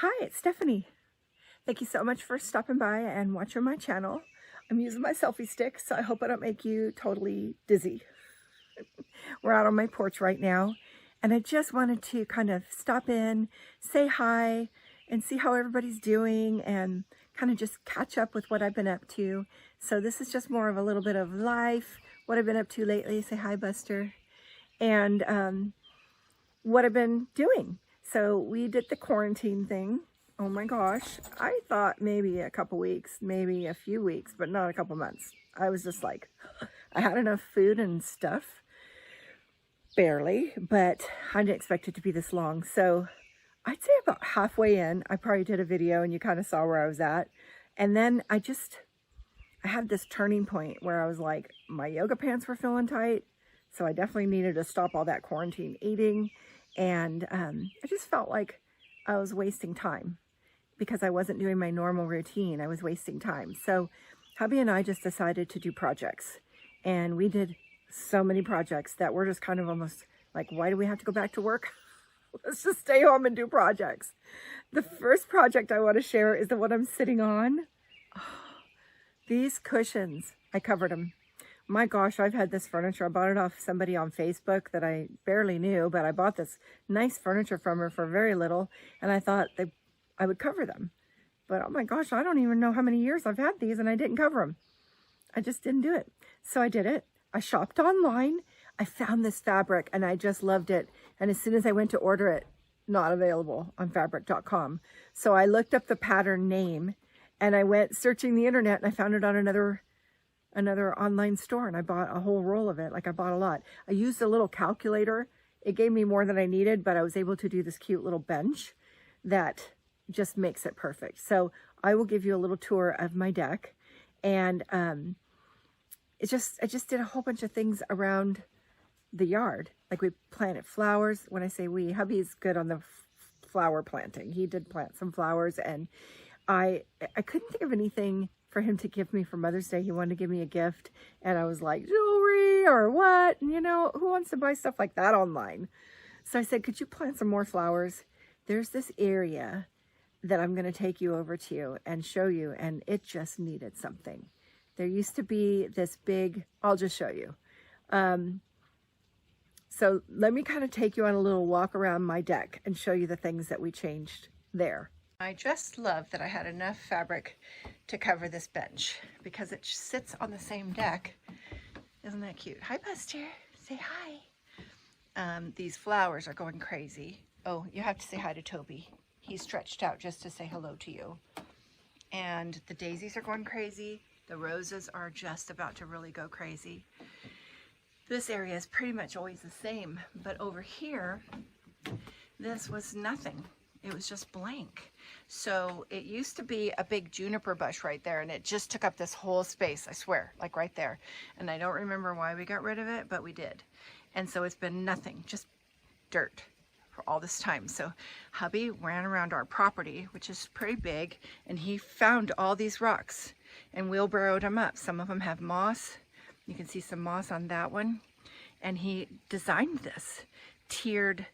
Hi, it's Stephanie. Thank you so much for stopping by and watching my channel. I'm using my selfie stick, so I hope I don't make you totally dizzy. We're out on my porch right now, and I just wanted to kind of stop in, say hi, and see how everybody's doing, and kind of just catch up with what I've been up to. So this is just more of a little bit of life, what I've been up to lately. Say hi, Buster. And what I've been doing. So we did the quarantine thing. Oh my gosh. I thought maybe a couple weeks, maybe a few weeks, but not a couple months. I was just like, I had enough food and stuff, barely, but I didn't expect it to be this long. So I'd say about halfway in, I probably did a video and you kind of saw where I was at. And then I had this turning point where I was like, my yoga pants were feeling tight. So I definitely needed to stop all that quarantine eating. And I just felt like I was wasting time because I wasn't doing my normal routine. I was wasting time. So hubby and I just decided to do projects. And we did so many projects that were just kind of almost like, why do we have to go back to work? Let's just stay home and do projects. The first project I want to share is the one I'm sitting on. Oh, these cushions, I covered them. My gosh, I've had this furniture. I bought it off somebody on Facebook that I barely knew, but I bought this nice furniture from her for very little, and I thought I would cover them. But oh my gosh, I don't even know how many years I've had these, and I didn't cover them. I just didn't do it. So I did it. I shopped online. I found this fabric, and I just loved it. And as soon as I went to order it, not available on fabric.com. So I looked up the pattern name, and I went searching the internet, and I found it on another online store, and I bought a whole roll of it. Like, I bought a lot. I used a little calculator. It gave me more than I needed, but I was able to do this cute little bench that just makes it perfect. So I will give you a little tour of my deck. And I just did a whole bunch of things around the yard. Like, we planted flowers. When I say we, hubby's good on the flower planting. He did plant some flowers, and I couldn't think of anything for him to give me for Mother's Day. He wanted to give me a gift, and I was like, jewelry or what? And you know, who wants to buy stuff like that online? So I said, could you plant some more flowers? There's this area that I'm going to take you over to and show you, and it just needed something. There used to be this big, I'll just show you. So let me kind of take you on a little walk around my deck and show you the things that we changed there. I just love that I had enough fabric to cover this bench because it sits on the same deck. Isn't that cute? Hi, Buster. Say hi. These flowers are going crazy. Oh, you have to say hi to Toby. He's stretched out just to say hello to you. And the daisies are going crazy. The roses are just about to really go crazy. This area is pretty much always the same, but over here, this was nothing. It was just blank. So it used to be a big juniper bush right there, and it just took up this whole space, I swear, like right there. And I don't remember why we got rid of it, but we did. And so it's been nothing, just dirt for all this time. So hubby ran around our property, which is pretty big, and he found all these rocks and wheelbarrowed them up. Some of them have moss. You can see some moss on that one. And he designed this tiered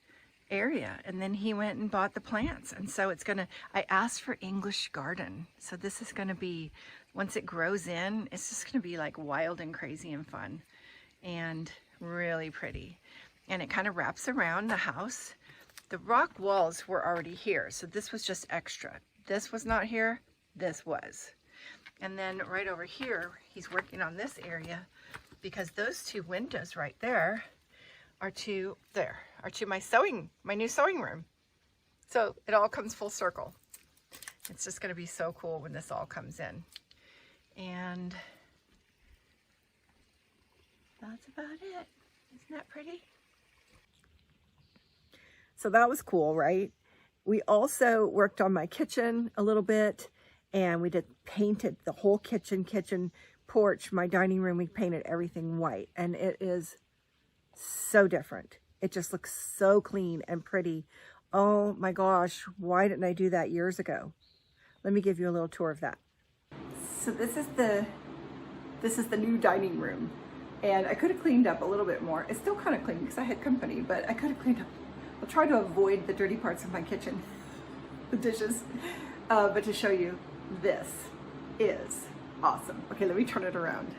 area, and then he went and bought the plants. And so it's gonna, I asked for English garden, so this is gonna be, once it grows in, it's just gonna be like wild and crazy and fun and really pretty. And it kind of wraps around the house. The rock walls were already here, so this was just extra. This was not here, this was. And then right over here, he's working on this area because those two windows right there are to my new sewing room. So it all comes full circle. It's just going to be so cool when this all comes in. And that's about it. Isn't that pretty? So that was cool, right? We also worked on my kitchen a little bit, and we painted the whole kitchen, porch, my dining room. We painted everything white, and it is so different. It just looks so clean and pretty. Oh my gosh, why didn't I do that years ago? Let me give you a little tour of that. So this is the new dining room, and I could have cleaned up a little bit more. It's still kind of clean because I had company, but I could have cleaned up. I'll try to avoid the dirty parts of my kitchen. dishes. But to show you, this is awesome. Okay, let me turn it around.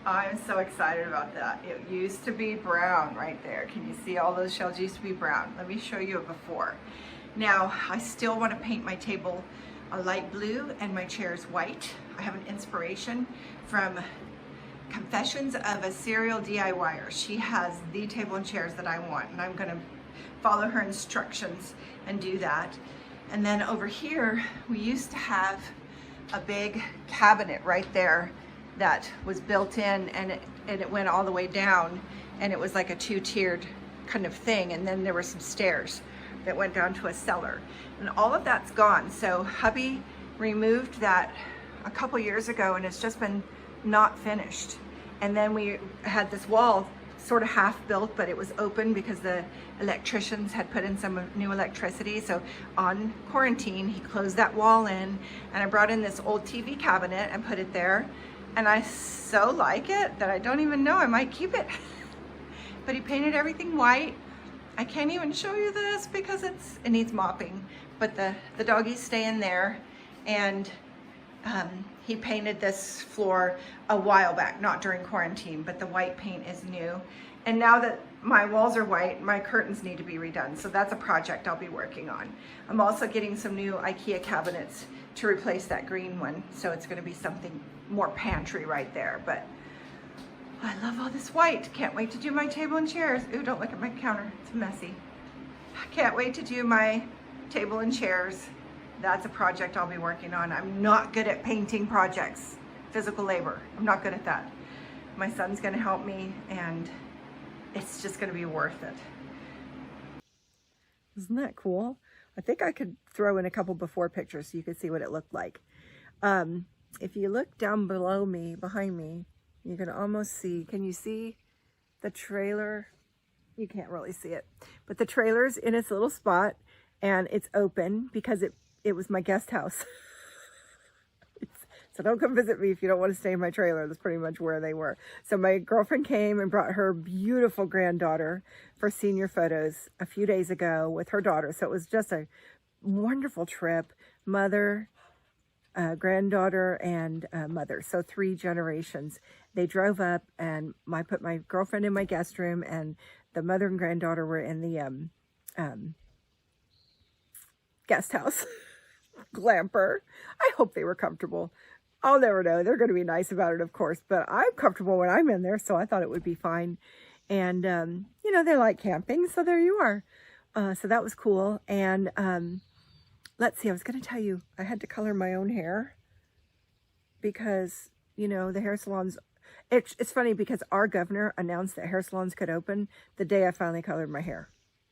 I'm so excited about that. It used to be brown right there. Can you see all those shells used to be brown? Let me show you a before. Now, I still want to paint my table a light blue and my chairs white. I have an inspiration from Confessions of a Serial DIYer. She has the table and chairs that I want, and I'm going to follow her instructions and do that. And then over here, we used to have a big cabinet right there that was built in, and it went all the way down, and it was like a two-tiered kind of thing, and then there were some stairs that went down to a cellar, and all of that's gone. So hubby removed that a couple years ago, and it's just been not finished. And then we had this wall sort of half built, but it was open because the electricians had put in some new electricity. So on quarantine, he closed that wall in, and I brought in this old TV cabinet and put it there. And I so like it that I don't even know, I might keep it. But he painted everything white. I can't even show you this because it needs mopping, but the doggies stay in there. And he painted this floor a while back, not during quarantine, but the white paint is new. And now that my walls are white, my curtains need to be redone. So that's a project I'll be working on. I'm also getting some new IKEA cabinets to replace that green one. So it's gonna be something more pantry right there. But I love all this white. Can't wait to do my table and chairs. Ooh, don't look at my counter, it's messy. I can't wait to do my table and chairs. That's a project I'll be working on. I'm not good at painting projects, physical labor. I'm not good at that. My son's gonna help me, and it's just gonna be worth it. Isn't that cool? I think I could throw in a couple before pictures so you could see what it looked like. If you look down below me, behind me, you can almost see, can you see the trailer? You can't really see it, but the trailer's in its little spot, and it's open because it was my guest house. So don't come visit me if you don't want to stay in my trailer. That's pretty much where they were. So my girlfriend came and brought her beautiful granddaughter for senior photos a few days ago with her daughter. So it was just a wonderful trip. Mother, granddaughter, and mother. So 3 generations. They drove up, and I put my girlfriend in my guest room, and the mother and granddaughter were in the guest house. Glamper. I hope they were comfortable. I'll never know. They're going to be nice about it, of course, but I'm comfortable when I'm in there, so I thought it would be fine. And, you know, they like camping, so there you are. So that was cool. And let's see, I was going to tell you, I had to color my own hair because, you know, the hair salons, it's funny because our governor announced that hair salons could open the day I finally colored my hair.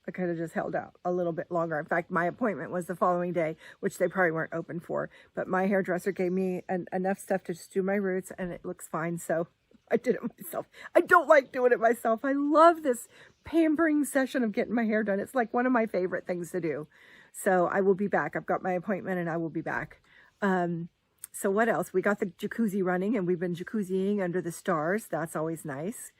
I could have just held out a little bit longer. In fact, my appointment was the following day, which they probably weren't open for. But my hairdresser gave me enough stuff to just do my roots, and it looks fine. So I did it myself. I don't like doing it myself. I love this pampering session of getting my hair done. It's like one of my favorite things to do. So I will be back. I've got my appointment, and I will be back. So what else? We got the jacuzzi running, and we've been jacuzziing under the stars. That's always nice.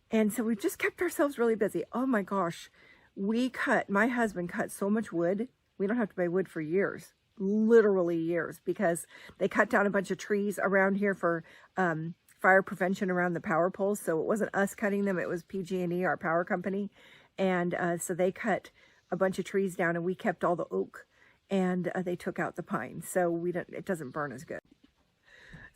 And so we've just kept ourselves really busy. Oh my gosh. My husband cut so much wood. We don't have to buy wood for years, literally years, because they cut down a bunch of trees around here for fire prevention around the power poles. So it wasn't us cutting them. It was PG&E, our power company. And so they cut a bunch of trees down, and we kept all the oak, and they took out the pine. So it doesn't burn as good.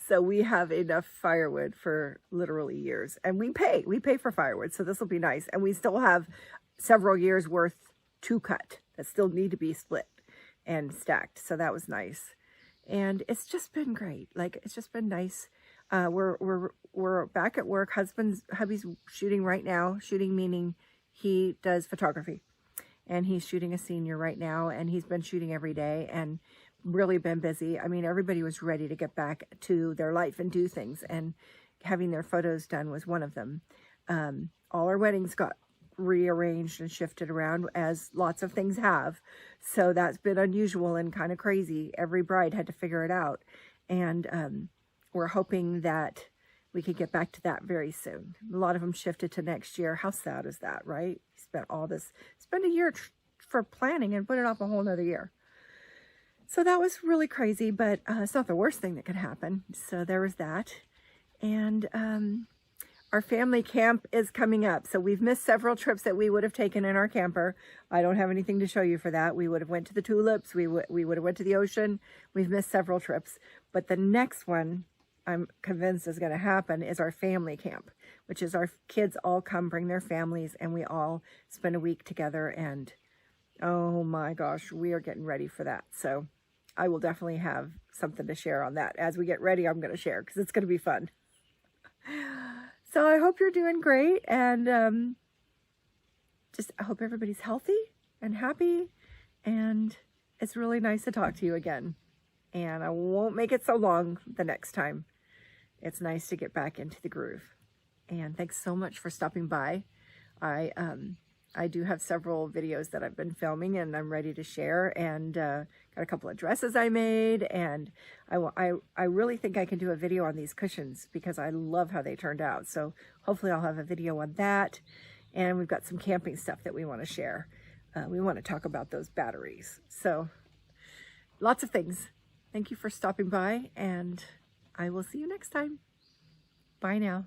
So we have enough firewood for literally years, and we pay for firewood. So this will be nice. And we still have several years worth to cut that still need to be split and stacked. So that was nice. And it's just been great. Like, it's just been nice. We're back at work. Hubby's shooting right now. Shooting meaning he does photography, and he's shooting a senior right now, and he's been shooting every day and really been busy. I mean, everybody was ready to get back to their life and do things, and having their photos done was one of them. All our weddings got rearranged and shifted around, as lots of things have. So that's been unusual and kind of crazy. Every bride had to figure it out. And we're hoping that we could get back to that very soon. A lot of them shifted to next year. How sad is that, right? Spent a year for planning and put it off a whole nother year. So that was really crazy, but it's not the worst thing that could happen. So there was that. And our family camp is coming up. So we've missed several trips that we would have taken in our camper. I don't have anything to show you for that. We would have went to the tulips. We would have went to the ocean. We've missed several trips. But the next one I'm convinced is going to happen is our family camp, which is our kids all come, bring their families, and we all spend a week together. And oh my gosh, we are getting ready for that. So I will definitely have something to share on that. As we get ready, I'm going to share because it's going to be fun. So I hope you're doing great, and just I hope everybody's healthy and happy, and it's really nice to talk to you again. And I won't make it so long the next time. It's nice to get back into the groove. And thanks so much for stopping by. I do have several videos that I've been filming and I'm ready to share, and got a couple of dresses I made, and I really think I can do a video on these cushions because I love how they turned out. So hopefully I'll have a video on that, and we've got some camping stuff that we want to share. We want to talk about those batteries. So lots of things. Thank you for stopping by, and I will see you next time. Bye now.